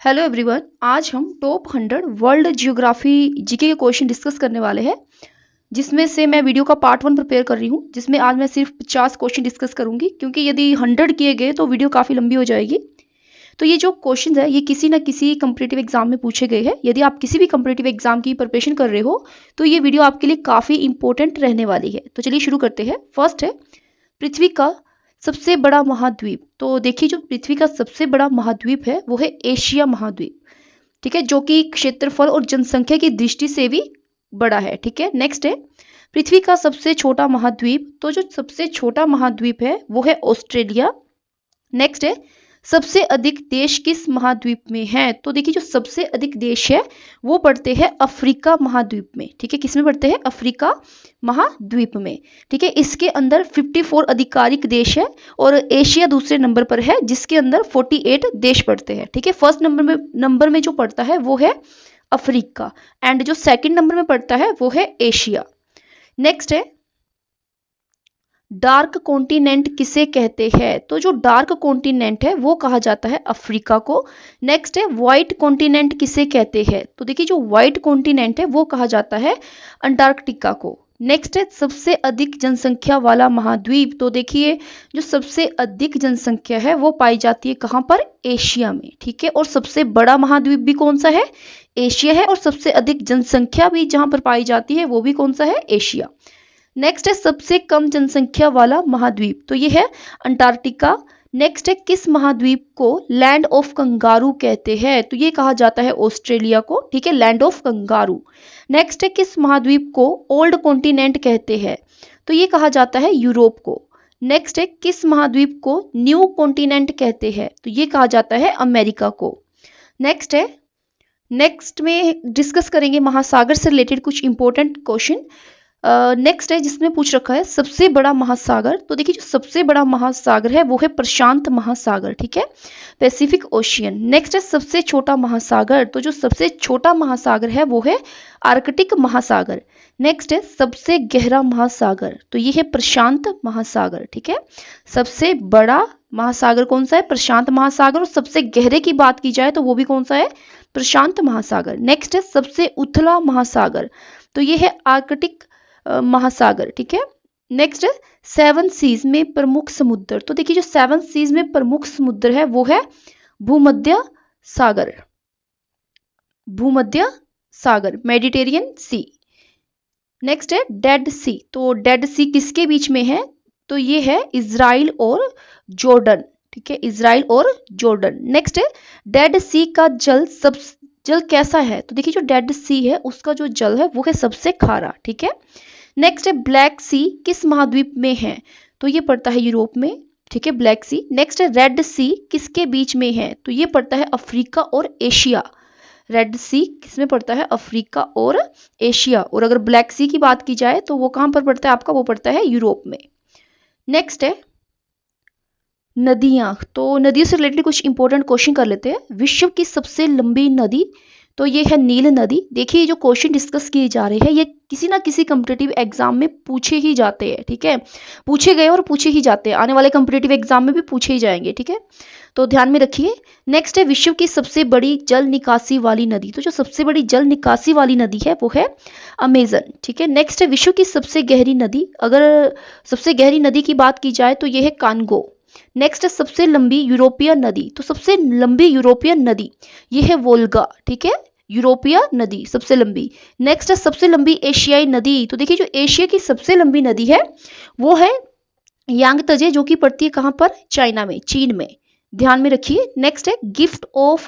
Hello everyone, आज हम top 100 world geography GK के क्वेश्चन डिस्कस करने वाले हैं, जिसमें से मैं वीडियो का पार्ट 1 प्रिपेयर कर रही हूँ, जिसमें आज मैं सिर्फ 50 क्वेश्चन डिस्कस करूंगी, क्योंकि यदि 100 किए गए तो वीडियो काफ़ी लंबी हो जाएगी। तो ये जो क्वेश्चन है ये किसी न किसी कंपिटिटिव एग्जाम में पूछे गए हैं। यदि आप किसी भी कंपिटिटिव एग्जाम की प्रिपरेशन कर रहे हो तो ये वीडियो आपके लिए काफ़ी इंपॉर्टेंट रहने वाली है। तो चलिए शुरू करते हैं। फर्स्ट है पृथ्वी का सबसे बड़ा महाद्वीप। तो देखिए, जो पृथ्वी का सबसे बड़ा महाद्वीप है वो है एशिया महाद्वीप, ठीक है, जो कि क्षेत्रफल और जनसंख्या की दृष्टि से भी बड़ा है। ठीक है, नेक्स्ट है पृथ्वी का सबसे छोटा महाद्वीप। तो जो सबसे छोटा महाद्वीप है वो है ऑस्ट्रेलिया। नेक्स्ट है सबसे अधिक देश किस महाद्वीप में है। तो देखिए, जो सबसे अधिक देश है वो पड़ते हैं अफ्रीका महाद्वीप में। ठीक है, किस में पड़ते हैं? अफ्रीका महाद्वीप में। ठीक है, इसके अंदर 54 आधिकारिक देश है और एशिया दूसरे नंबर पर है, जिसके अंदर 48 देश पड़ते हैं। ठीक है, फर्स्ट नंबर में जो पड़ता है वो है अफ्रीका एंड जो सेकंड नंबर में पड़ता है वो है एशिया। नेक्स्ट है डार्क कॉन्टिनेंट किसे कहते हैं। तो जो डार्क कॉन्टिनेंट है वो कहा जाता है अफ्रीका को। नेक्स्ट है व्हाइट कॉन्टिनेंट किसे कहते हैं। तो देखिए, जो व्हाइट कॉन्टिनेंट है वो कहा जाता है अंटार्कटिका को। नेक्स्ट है सबसे अधिक जनसंख्या वाला महाद्वीप। तो देखिए, जो सबसे अधिक जनसंख्या है वो पाई जाती है कहाँ पर? एशिया में। ठीक है, और सबसे बड़ा महाद्वीप भी कौन सा है? एशिया है। और सबसे अधिक जनसंख्या भी जहां पर पाई जाती है वो भी कौन सा है? एशिया। नेक्स्ट है सबसे कम जनसंख्या वाला महाद्वीप। तो ये है अंटार्कटिका। नेक्स्ट है किस महाद्वीप को लैंड ऑफ कंगारू कहते हैं। तो ये कहा जाता है ऑस्ट्रेलिया को। ठीक है, लैंड ऑफ कंगारू। नेक्स्ट है किस महाद्वीप को ओल्ड कॉन्टिनेंट कहते हैं। तो ये कहा जाता है यूरोप को। नेक्स्ट है किस महाद्वीप को न्यू कॉन्टिनेंट कहते हैं। तो ये कहा जाता है अमेरिका को। नेक्स्ट में डिस्कस करेंगे महासागर से रिलेटेड कुछ इंपॉर्टेंट क्वेश्चन। नेक्स्ट है जिसमें पूछ रखा है सबसे बड़ा महासागर। तो देखिए, जो सबसे बड़ा महासागर है वो है प्रशांत महासागर। ठीक है, पैसिफिक ओशियन। नेक्स्ट है सबसे छोटा महासागर। तो जो सबसे छोटा महासागर है वो है आर्कटिक महासागर। नेक्स्ट है सबसे गहरा महासागर। तो ये है प्रशांत महासागर। ठीक है, सबसे बड़ा महासागर कौन सा है? प्रशांत महासागर। और सबसे गहरे की बात की जाए तो वो भी कौन सा है? प्रशांत महासागर। नेक्स्ट है सबसे उथला महासागर। तो ये है आर्कटिक महासागर। ठीक है, नेक्स्ट है 7 सीज में प्रमुख समुद्र। तो देखिए, जो 7 सीज में प्रमुख समुद्र है वो है भूमध्य सागर, भूमध्य सागर, मेडिटेरियन सी। नेक्स्ट है डेड सी। तो डेड सी किसके बीच में है? तो ये है इजराइल और जॉर्डन। ठीक है, इजराइल और जॉर्डन। नेक्स्ट है डेड सी का जल कैसा है। तो देखिए, जो डेड सी है उसका जो जल है वो है सबसे खारा। ठीक है, नेक्स्ट है ब्लैक सी किस महाद्वीप में है। तो ये पड़ता है यूरोप में। ठीक है, ब्लैक सी। नेक्स्ट है रेड सी किसके बीच में है। तो ये पड़ता है अफ्रीका और एशिया। रेड सी किसमें पड़ता है? अफ्रीका और एशिया। और अगर ब्लैक सी की बात की जाए तो वो कहां पर पड़ता है आपका? वो पड़ता है यूरोप में। नेक्स्ट है नदियां। तो नदियों से रिलेटेड कुछ इंपॉर्टेंट क्वेश्चन कर लेते हैं। विश्व की सबसे लंबी नदी। तो ये है नील नदी। देखिए, जो क्वेश्चन डिस्कस किए जा रहे हैं ये किसी ना किसी कॉम्पिटिटिव एग्जाम में पूछे ही जाते हैं। ठीक है, पूछे गए और पूछे ही जाते हैं, आने वाले कॉम्पिटिटिव एग्जाम में भी पूछे ही जाएंगे। ठीक है, तो ध्यान में रखिए। नेक्स्ट है विश्व की सबसे बड़ी जल निकासी वाली नदी। तो जो सबसे बड़ी जल निकासी वाली नदी है वो है अमेजन। ठीक है, नेक्स्ट है विश्व की सबसे गहरी नदी। अगर सबसे गहरी नदी की बात की जाए तो ये है कांगो। नेक्स्ट है सबसे लंबी यूरोपीय नदी। तो सबसे लंबी यूरोपीय नदी ये है वोल्गा। ठीक है, यूरोपीय नदी सबसे लंबी। नेक्स्ट है सबसे लंबी एशियाई नदी। तो देखिए, जो एशिया की सबसे लंबी नदी है वो है यांगत्जे, जो कि पड़ती है कहां पर? चाइना में, चीन में। ध्यान में रखिए। नेक्स्ट है गिफ्ट ऑफ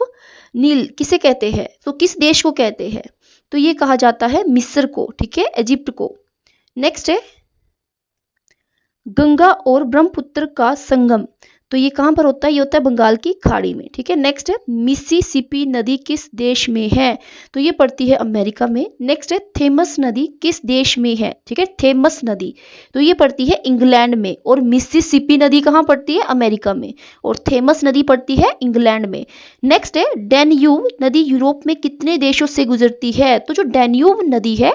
नील किसे कहते हैं। तो किस देश को कहते हैं? तो ये कहा जाता है मिस्र को। ठीक है, इजिप्ट को। नेक्स्ट है गंगा और ब्रह्मपुत्र का संगम। तो ये कहां पर होता है? ये होता है बंगाल की खाड़ी में। ठीक है, नेक्स्ट है मिसिसिपी नदी किस देश में है। तो ये पड़ती है अमेरिका में। नेक्स्ट है थेमस नदी किस देश में है। ठीक है, थेमस नदी तो ये पड़ती है इंग्लैंड में। और मिसिसिपी नदी कहां पड़ती है? अमेरिका में। और थेमस नदी पड़ती है इंग्लैंड में। नेक्स्ट है डैन्यूब नदी यूरोप में कितने देशों से गुजरती है। तो जो डैन्यूब नदी है,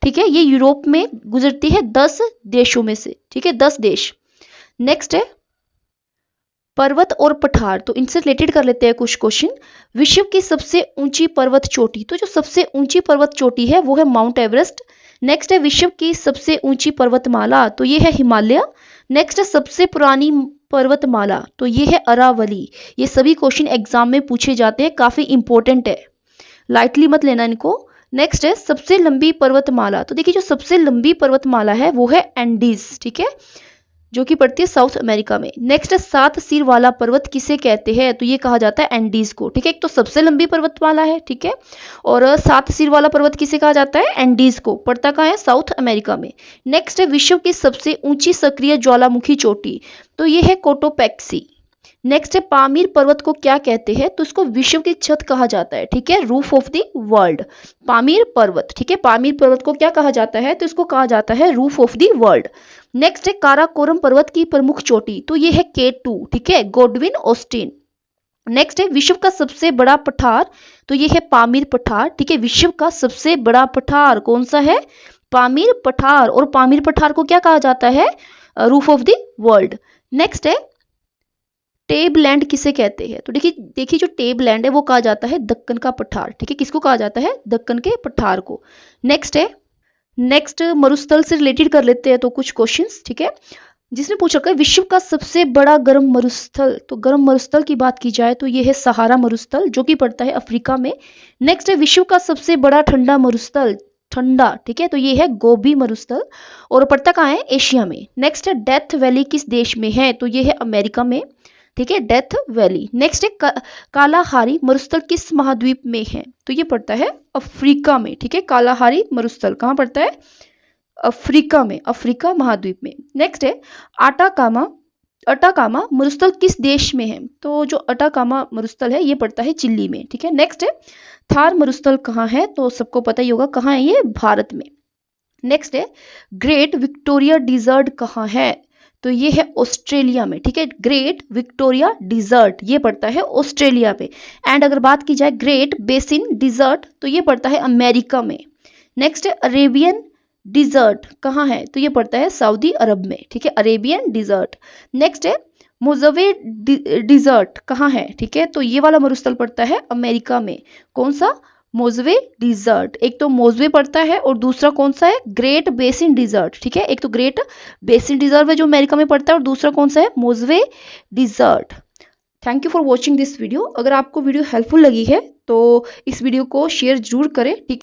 ठीक है, ये यूरोप में गुजरती है 10 देशों में से। ठीक है, 10 देश। नेक्स्ट है पर्वत और पठार, तो इनसे रिलेटेड कर लेते हैं कुछ क्वेश्चन। विश्व की सबसे ऊंची पर्वत चोटी, तो जो सबसे ऊंची पर्वत चोटी है वो है माउंट एवरेस्ट। नेक्स्ट है विश्व की सबसे ऊंची पर्वतमाला, तो ये है हिमालय। नेक्स्ट है सबसे पुरानी पर्वतमाला, तो ये है अरावली। ये सभी क्वेश्चन एग्जाम में पूछे जाते हैं, काफी इंपॉर्टेंट है, लाइटली मत लेना इनको। नेक्स्ट है सबसे लंबी पर्वतमाला, तो देखिए जो सबसे लंबी पर्वतमाला है वो है एंडीज, ठीक है, जो कि पड़ती है साउथ अमेरिका में। नेक्स्ट है 7 सिर वाला पर्वत किसे कहते हैं, तो ये कहा जाता है एंडीज को, ठीक है। एक तो सबसे लंबी पर्वतमाला है, ठीक है, और 7 सिर वाला पर्वत किसे कहा जाता है, एंडीज को, पड़ता कहाँ है, साउथ अमेरिका में। नेक्स्ट है विश्व की सबसे ऊंची सक्रिय ज्वालामुखी चोटी, तो ये है कोटोपैक्सी। नेक्स्ट है पामीर पर्वत को क्या कहते हैं, तो इसको विश्व की छत कहा जाता है, ठीक है, roof of the world, Pamir पर्वत, ठीक है। पामीर पर्वत को क्या कहा जाता है, तो इसको कहा जाता है roof of the world. Next है काराकोरम पर्वत की प्रमुख चोटी, तो ये है K2, ठीक है, गोडविन ऑस्टिन। नेक्स्ट है विश्व का सबसे बड़ा पठार, तो ये है पामीर पठार, ठीक है। विश्व का सबसे बड़ा पठार कौन सा है, पामीर पठार, और पामीर पठार को क्या कहा जाता है, roof of the world. Next है टेबलैंड किसे कहते हैं, तो देखिए जो टेबलैंड है वो कहा जाता है दक्कन का पठार, ठीक है, किसको कहा जाता है, दक्कन के पठार को। नेक्स्ट मरुस्थल से रिलेटेड कर लेते हैं तो कुछ क्वेश्चंस, ठीक है, जिसमें पूछ रखा है विश्व का सबसे बड़ा गर्म मरुस्थल, तो गर्म मरुस्थल की बात की जाए तो ये है सहारा मरुस्थल, जो कि पड़ता है अफ्रीका में। नेक्स्ट है विश्व का सबसे बड़ा ठंडा मरुस्थल, ठंडा, ठीक है, तो ये है गोबी मरुस्थल, और पड़ता कहाँ है, एशिया में। नेक्स्ट है डेथ वैली किस देश में है, तो ये है अमेरिका में, ठीक है, डेथ वैली। नेक्स्ट है कालाहारी मरुस्थल किस महाद्वीप में है, तो ये पड़ता है अफ्रीका में, ठीक है, कालाहारी मरुस्थल कहाँ पड़ता है, अफ्रीका में, अफ्रीका महाद्वीप में। नेक्स्ट है अटाकामा मरुस्थल किस देश में है, तो जो अटाकामा मरुस्थल है ये पड़ता है चिली में, ठीक है। नेक्स्ट है थार मरुस्थल कहाँ है, तो सबको पता ही होगा कहाँ है, ये भारत में। नेक्स्ट है ग्रेट विक्टोरिया डिजर्ट कहाँ है, तो ये है ऑस्ट्रेलिया में, ठीक है, ग्रेट विक्टोरिया डिजर्ट ये पड़ता है ऑस्ट्रेलिया में। एंड अगर बात की जाए ग्रेट बेसिन डिजर्ट, तो ये पड़ता है अमेरिका में। नेक्स्ट है अरेबियन डिजर्ट कहाँ है, तो ये पड़ता है सऊदी अरब में, ठीक है, अरेबियन डिजर्ट। नेक्स्ट है मोजवे डिजर्ट कहाँ है, ठीक है, तो ये वाला मरुस्थल पड़ता है अमेरिका में, कौन सा, मोजवे डिजर्ट। एक तो मोजवे पड़ता है और दूसरा कौन सा है, ग्रेट बेसिन डिजर्ट, ठीक है, एक तो ग्रेट बेसिन डिजर्ट है जो अमेरिका में पड़ता है और दूसरा कौन सा है, Mojave desert. Thank you for watching this video. अगर आपको वीडियो हेल्पफुल लगी है तो इस वीडियो को शेयर जरूर करें, ठीक है।